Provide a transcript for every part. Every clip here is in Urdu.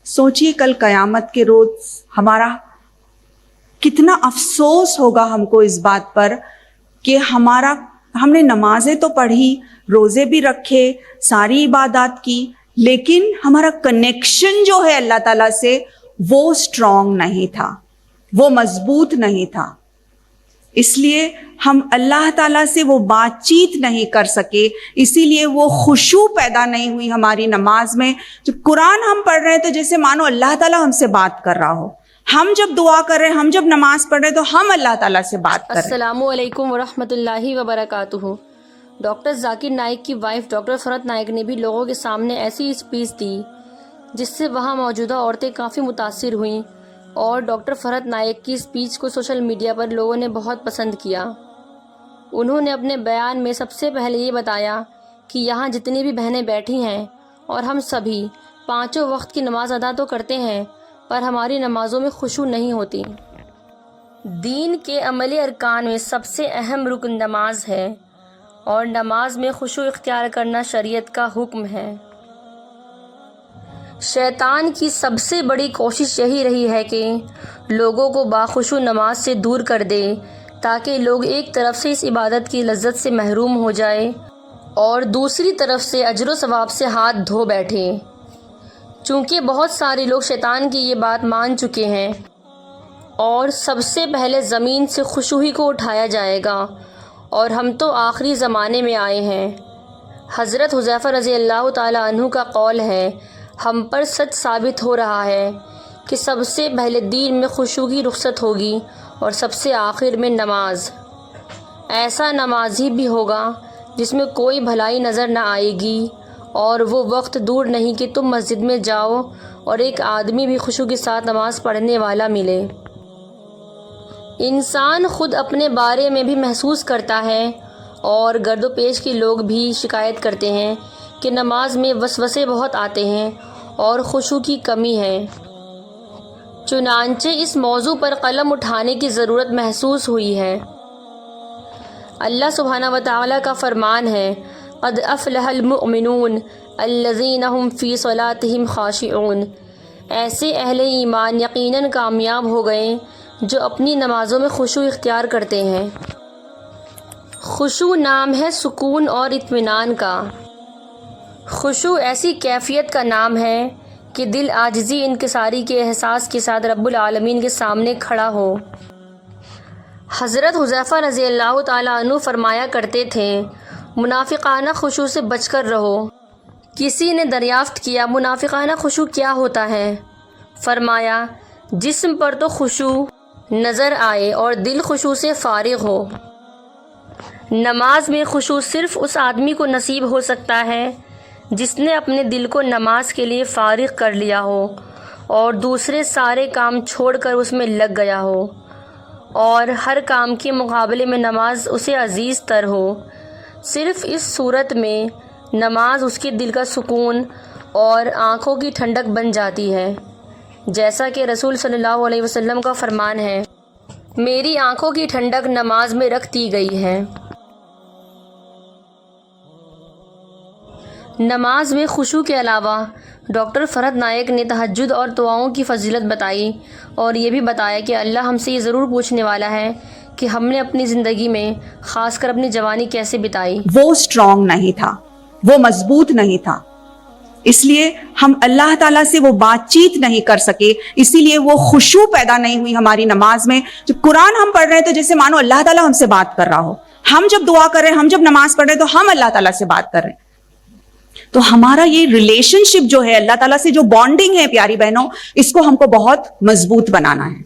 سوچیے کل قیامت کے روز ہمارا کتنا افسوس ہوگا ہم کو اس بات پر کہ ہم نے نمازیں تو پڑھی، روزے بھی رکھے، ساری عبادات کی، لیکن ہمارا کنیکشن جو ہے اللہ تعالیٰ سے وہ اسٹرانگ نہیں تھا، وہ مضبوط نہیں تھا. اس لیے ہم اللہ تعالیٰ سے وہ بات چیت نہیں کر سکے، اسی لیے وہ خشوع پیدا نہیں ہوئی ہماری نماز میں. جب قرآن ہم پڑھ رہے ہیں تو جیسے مانو اللہ تعالیٰ ہم سے بات کر رہا ہو. ہم جب دعا کر رہے ہیں، ہم جب نماز پڑھ رہے ہیں تو ہم اللہ تعالیٰ سے بات کر رہے ہیں. السلام علیکم ورحمۃ اللہ وبرکاتہ. ڈاکٹر ذاکر نائک کی وائف ڈاکٹر فرحت نائک نے بھی لوگوں کے سامنے ایسی اسپیچ دی جس سے وہاں موجودہ عورتیں کافی متاثر ہوئیں، اور ڈاکٹر فرحت نائک کی اسپیچ کو سوشل میڈیا پر لوگوں نے بہت پسند کیا. انہوں نے اپنے بیان میں سب سے پہلے یہ بتایا کہ یہاں جتنی بھی بہنیں بیٹھی ہیں اور ہم سبھی 5 وقت کی نماز ادا تو کرتے ہیں، پر ہماری نمازوں میں خشوع نہیں ہوتی. دین کے عملی ارکان میں سب سے اہم رکن نماز ہے، اور نماز میں خشوع اختیار کرنا شریعت کا حکم ہے. شیطان کی سب سے بڑی کوشش یہی رہی ہے کہ لوگوں کو باخشوع نماز سے دور کر دے، تاکہ لوگ ایک طرف سے اس عبادت کی لذت سے محروم ہو جائے اور دوسری طرف سے اجر و ثواب سے ہاتھ دھو بیٹھے. چونکہ بہت سارے لوگ شیطان کی یہ بات مان چکے ہیں، اور سب سے پہلے زمین سے خشوع کو اٹھایا جائے گا، اور ہم تو آخری زمانے میں آئے ہیں. حضرت حذیفہ رضی اللہ تعالیٰ عنہ کا قول ہے، ہم پر سچ ثابت ہو رہا ہے کہ سب سے پہلے دین میں خشوع کی رخصت ہوگی، اور سب سے آخر میں نماز. ایسا نمازی بھی ہوگا جس میں کوئی بھلائی نظر نہ آئے گی، اور وہ وقت دور نہیں کہ تم مسجد میں جاؤ اور ایک آدمی بھی خشوع کے ساتھ نماز پڑھنے والا ملے. انسان خود اپنے بارے میں بھی محسوس کرتا ہے، اور گرد و پیش کے لوگ بھی شکایت کرتے ہیں کہ نماز میں وسوسے بہت آتے ہیں اور خشوع کی کمی ہے. چنانچہ اس موضوع پر قلم اٹھانے کی ضرورت محسوس ہوئی ہے. اللہ سبحانہ وتعالی کا فرمان ہے، قد افلح المؤمنون الذین هم فی صلاتهم خاشعون. ایسے اہل ایمان یقیناً کامیاب ہو گئے جو اپنی نمازوں میں خشوع اختیار کرتے ہیں. خشوع نام ہے سکون اور اطمینان کا. خشوع ایسی کیفیت کا نام ہے کہ دل عاجزی انکساری کے احساس کے ساتھ رب العالمین کے سامنے کھڑا ہو. حضرت حذیفہ رضی اللہ تعالیٰ عنہ فرمایا کرتے تھے، منافقانہ خشوع سے بچ کر رہو. کسی نے دریافت کیا، منافقانہ خشوع کیا ہوتا ہے؟ فرمایا، جسم پر تو خشوع نظر آئے اور دل خشوع سے فارغ ہو. نماز میں خشوع صرف اس آدمی کو نصیب ہو سکتا ہے جس نے اپنے دل کو نماز کے لیے فارغ کر لیا ہو اور دوسرے سارے کام چھوڑ کر اس میں لگ گیا ہو، اور ہر کام کے مقابلے میں نماز اسے عزیز تر ہو. صرف اس صورت میں نماز اس کے دل کا سکون اور آنکھوں کی ٹھنڈک بن جاتی ہے، جیسا کہ رسول صلی اللہ علیہ وسلم کا فرمان ہے، میری آنکھوں کی ٹھنڈک نماز میں رکھ دی گئی ہے. نماز میں خشوع کے علاوہ ڈاکٹر فرحت نائک نے تہجد اور دعاؤں کی فضیلت بتائی، اور یہ بھی بتایا کہ اللہ ہم سے یہ ضرور پوچھنے والا ہے کہ ہم نے اپنی زندگی میں خاص کر اپنی جوانی کیسے بتائی. وہ اسٹرانگ نہیں تھا، وہ مضبوط نہیں تھا، اس لیے ہم اللہ تعالیٰ سے وہ بات چیت نہیں کر سکے، اسی لیے وہ خشوع پیدا نہیں ہوئی ہماری نماز میں. جب قرآن ہم پڑھ رہے ہیں تو جیسے مانو اللہ تعالیٰ ہم سے بات کر رہا ہو. ہم جب دعا کر رہے ہیں، ہم جب نماز پڑھ رہے ہیں تو ہم اللہ تعالیٰ سے بات کر رہے ہیں. تو ہمارا یہ ریلیشن شپ جو ہے اللہ تعالیٰ سے، جو بانڈنگ ہے پیاری بہنوں، اس کو ہم کو بہت مضبوط بنانا ہے.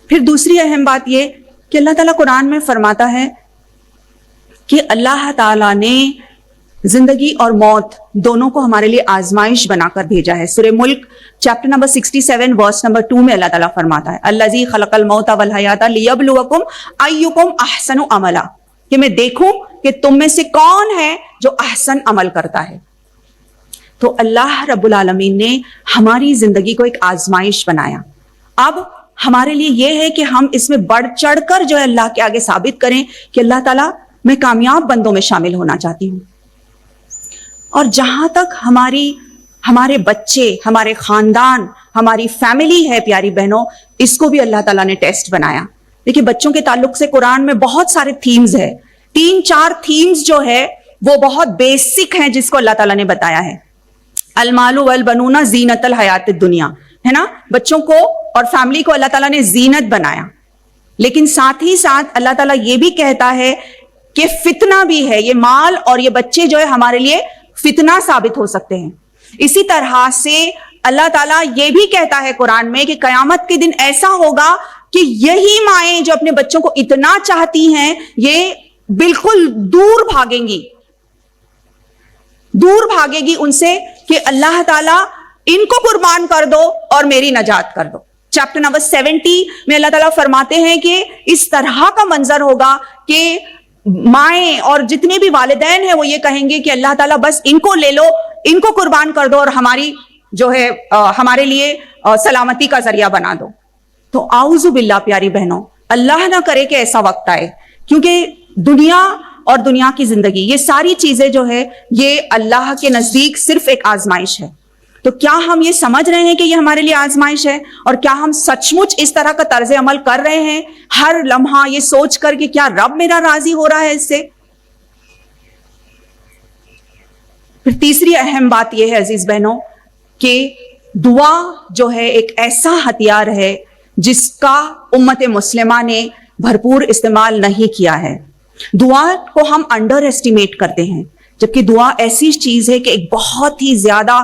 پھر دوسری اہم بات یہ کہ اللہ تعالیٰ قرآن میں فرماتا ہے کہ اللہ تعالیٰ نے زندگی اور موت دونوں کو ہمارے لیے آزمائش بنا کر بھیجا ہے. سورہ ملک چیپٹر نمبر 67 ورس نمبر 2 میں اللہ تعالیٰ فرماتا ہے، الذی خلق الموت والحیات لیبلوکم ایکم احسن عملا، کہ میں دیکھوں کہ تم میں سے کون ہے جو احسن عمل کرتا ہے. تو اللہ رب العالمین نے ہماری زندگی کو ایک آزمائش بنایا. اب ہمارے لیے یہ ہے کہ ہم اس میں بڑھ چڑھ کر جو ہے اللہ کے آگے ثابت کریں کہ اللہ تعالیٰ میں کامیاب بندوں میں شامل ہونا چاہتی ہوں. اور جہاں تک ہمارے بچے, ہمارے خاندان, ہماری فیملی ہے پیاری بہنوں, اس کو بھی اللہ تعالیٰ نے ٹیسٹ بنایا. دیکھیے بچوں کے تعلق سے قرآن میں بہت سارے تھیمز ہیں, 3-4 تھیمز جو ہے وہ بہت بیسک ہیں جس کو اللہ تعالیٰ نے بتایا ہے. المال والبنون زینت الحیات الدنیا, ہے نا, بچوں کو اور فیملی کو اللہ تعالیٰ نے زینت بنایا. لیکن ساتھ ہی ساتھ اللہ تعالیٰ یہ بھی کہتا ہے کہ فتنہ بھی ہے, یہ مال اور یہ بچے جو ہے ہمارے لیے فتنہ ثابت ہو سکتے ہیں. اسی طرح سے اللہ تعالیٰ یہ بھی کہتا ہے قرآن میں کہ قیامت کے دن ایسا ہوگا کہ یہی مائیں جو اپنے بچوں کو اتنا چاہتی ہیں یہ بالکل دور بھاگیں گی, دور بھاگے گی ان سے کہ اللہ تعالیٰ ان کو قربان کر دو اور میری نجات کر دو. چیپٹر نمبر 70 میں اللہ تعالیٰ فرماتے ہیں کہ اس طرح کا منظر ہوگا کہ مائیں اور جتنے بھی والدین ہیں وہ یہ کہیں گے کہ اللہ تعالیٰ بس ان کو لے لو, ان کو قربان کر دو اور ہماری جو ہے ہمارے لیے سلامتی کا ذریعہ بنا دو. تو اعوذ باللہ پیاری بہنوں, اللہ نہ کرے کہ ایسا وقت آئے, کیونکہ دنیا اور دنیا کی زندگی یہ ساری چیزیں جو ہے یہ اللہ کے نزدیک صرف ایک آزمائش ہے. تو کیا ہم یہ سمجھ رہے ہیں کہ یہ ہمارے لیے آزمائش ہے, اور کیا ہم سچ مچ اس طرح کا طرز عمل کر رہے ہیں ہر لمحہ یہ سوچ کر کہ کیا رب میرا راضی ہو رہا ہے اس سے؟ پھر تیسری اہم بات یہ ہے عزیز بہنوں کہ دعا جو ہے ایک ایسا ہتھیار ہے جس کا امت مسلمہ نے بھرپور استعمال نہیں کیا ہے. دعا کو ہم انڈر ایسٹیمیٹ کرتے ہیں, جبکہ دعا ایسی چیز ہے کہ ایک بہت ہی زیادہ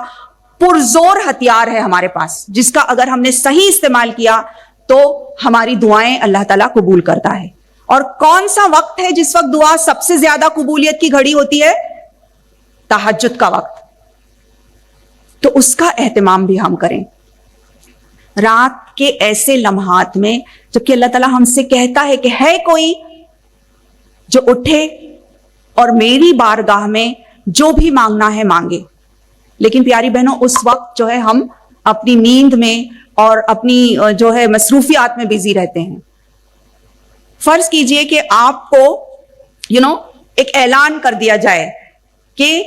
پرزور ہتھیار ہے ہمارے پاس, جس کا اگر ہم نے صحیح استعمال کیا تو ہماری دعائیں اللہ تعالیٰ قبول کرتا ہے. اور کون سا وقت ہے جس وقت دعا سب سے زیادہ قبولیت کی گھڑی ہوتی ہے؟ تہجد کا وقت. تو اس کا اہتمام بھی ہم کریں رات کے ایسے لمحات میں جبکہ اللہ تعالیٰ ہم سے کہتا ہے کہ ہے کوئی جو اٹھے اور میری بارگاہ میں جو بھی مانگنا ہے مانگے. لیکن پیاری بہنوں اس وقت جو ہے ہم اپنی نیند میں اور اپنی جو ہے مصروفیات میں بزی رہتے ہیں. فرض کیجئے کہ آپ کو ایک اعلان کر دیا جائے کہ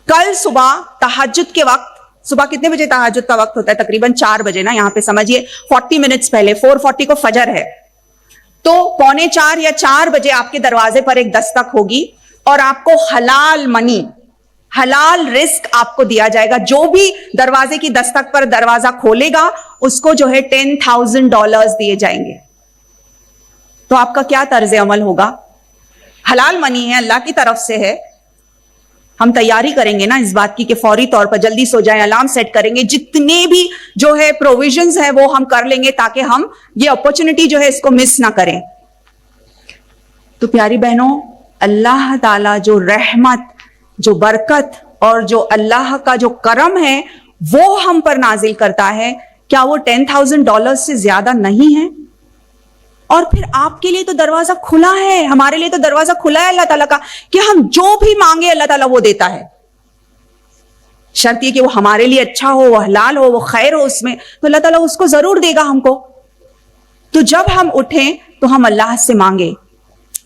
کل صبح تہجد کے وقت, صبح کتنے بجے تہجد کا وقت ہوتا ہے؟ تقریباً 4 بجے نا, یہاں پہ سمجھیے 40 منٹس پہلے 4:40 کو فجر ہے, تو 3:45 یا 4 بجے آپ کے دروازے پر ایک دستک ہوگی اور آپ کو حلال منی, حلال رزق آپ کو دیا جائے گا. جو بھی دروازے کی دستک پر دروازہ کھولے گا اس کو جو ہے $10,000 دیے جائیں گے. تو آپ کا کیا طرز عمل ہوگا؟ حلال منی ہے, اللہ کی طرف سے ہے, ہم تیاری کریں گے نا اس بات کی کہ فوری طور پر جلدی سو جائیں, الارم سیٹ کریں گے, جتنے بھی جو ہے پروویژنز ہیں وہ ہم کر لیں گے تاکہ ہم یہ اپرچونٹی جو ہے اس کو مس نہ کریں. تو پیاری بہنوں, اللہ تعالیٰ جو رحمت, جو برکت اور جو اللہ کا جو کرم ہے وہ ہم پر نازل کرتا ہے, کیا وہ $10,000 سے زیادہ نہیں ہے؟ اور پھر آپ کے لیے تو دروازہ کھلا ہے, ہمارے لیے تو دروازہ کھلا ہے اللہ تعالیٰ کا کہ ہم جو بھی مانگے اللہ تعالیٰ وہ دیتا ہے. شرط یہ کہ وہ ہمارے لیے اچھا ہو, وہ حلال ہو, وہ خیر ہو اس میں, تو اللہ تعالیٰ اس کو ضرور دے گا ہم کو. تو جب ہم اٹھیں تو ہم اللہ سے مانگے.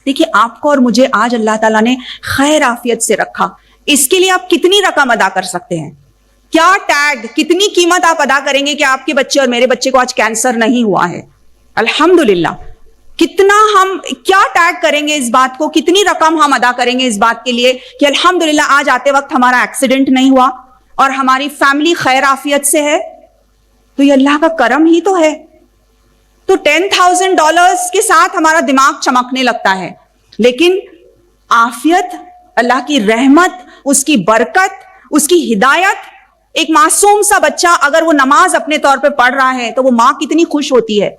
دیکھیے آپ کو اور مجھے آج اللہ تعالیٰ نے خیر عافیت سے رکھا, اس کے لیے آپ کتنی رقم ادا کر سکتے ہیں؟ کیا ٹیگ, کتنی قیمت آپ ادا کریں گے کہ آپ کے بچے اور میرے بچے کو آج کینسر نہیں ہوا ہے؟ الحمدللہ. کتنا ہم کیا ٹیگ کریں گے اس بات کو, کتنی رقم ہم ادا کریں گے اس بات کے لیے کہ الحمدللہ آج آتے وقت ہمارا ایکسیڈنٹ نہیں ہوا اور ہماری فیملی خیر عافیت سے ہے. تو یہ اللہ کا کرم ہی تو ہے. تو $10,000 کے ساتھ ہمارا دماغ چمکنے لگتا ہے, لیکن عافیت, اللہ کی رحمت, اس کی برکت, اس کی ہدایت, ایک معصوم سا بچہ اگر وہ نماز اپنے طور پہ پڑھ رہا ہے تو وہ ماں کتنی خوش ہوتی ہے.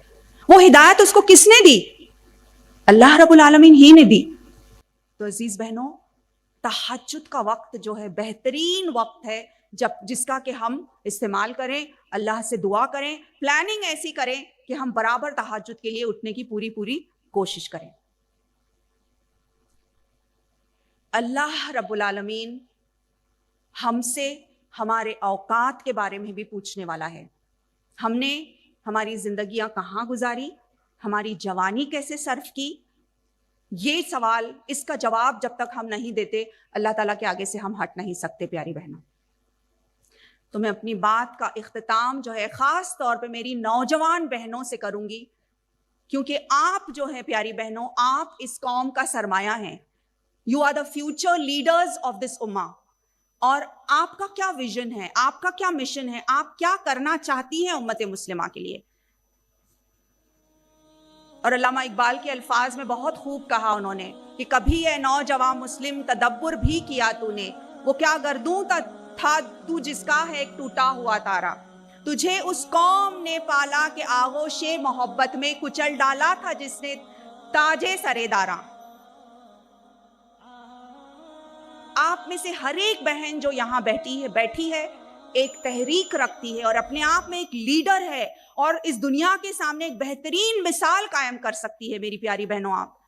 وہ ہدایت اس کو کس نے دی؟ اللہ رب العالمین ہی نے دی. تو عزیز بہنوں, تہجد کا وقت جو ہے بہترین وقت ہے جس کا کہ ہم استعمال کریں, اللہ سے دعا کریں, پلاننگ ایسی کریں کہ ہم برابر تہجد کے لیے اٹھنے کی پوری کوشش کریں. اللہ رب العالمین ہم سے ہمارے اوقات کے بارے میں بھی پوچھنے والا ہے. ہم نے ہماری زندگیاں کہاں گزاری, ہماری جوانی کیسے صرف کی, یہ سوال, اس کا جواب جب تک ہم نہیں دیتے اللہ تعالیٰ کے آگے سے ہم ہٹ نہیں سکتے پیاری بہنوں. تو میں اپنی بات کا اختتام جو ہے خاص طور پہ میری نوجوان بہنوں سے کروں گی، کیونکہ آپ جو ہیں پیاری بہنوں، آپ اس قوم کا سرمایہ ہیں. You are the future leaders of this امہ. اور آپ کا کیا ویژن ہے، آپ کا کیا مشن ہے، آپ کیا کرنا چاہتی ہیں امت مسلمہ کے لیے؟ اور علامہ اقبال کے الفاظ میں بہت خوب کہا انہوں نے کہ کبھی اے نوجوان مسلم تدبر بھی کیا تو نے، وہ کیا گردوں تھا تو جس کا ہے ایک ٹوٹا ہوا تارا. تجھے اس قوم نے پالا کہ آغوش محبت میں کچل ڈالا تھا جس نے تاجے سرے داراں. آپ میں سے ہر ایک بہن جو یہاں بیٹھی ہے ایک تحریک رکھتی ہے اور اپنے آپ میں ایک لیڈر ہے اور اس دنیا کے سامنے ایک بہترین مثال قائم کر سکتی ہے. میری پیاری بہنوں، آپ